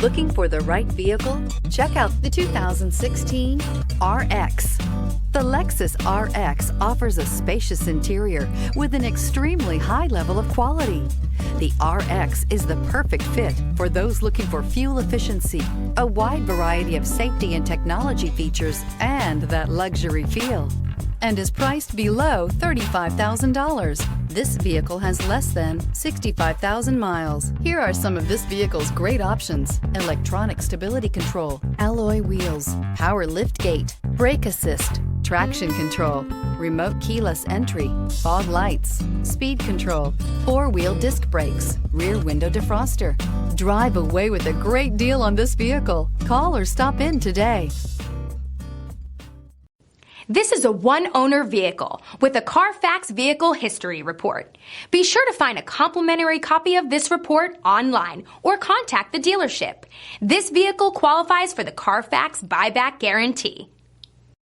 Looking for the right vehicle? Check out the 2016 RX. The Lexus RX offers a spacious interior with an extremely high level of quality. The RX is the perfect fit for those looking for fuel efficiency, a wide variety of safety and technology features, and that luxury feel, and is priced below $35,000. This vehicle has less than 65,000 miles. Here are some of this vehicle's great options: electronic stability control, alloy wheels, power liftgate, brake assist, traction control, remote keyless entry, fog lights, speed control, four-wheel disc brakes, rear window defroster. Drive away with a great deal on this vehicle. Call or stop in today. This is a one-owner vehicle with a Carfax Vehicle History Report. Be sure to find a complimentary copy of this report online or contact the dealership. This vehicle qualifies for the Carfax Buyback Guarantee.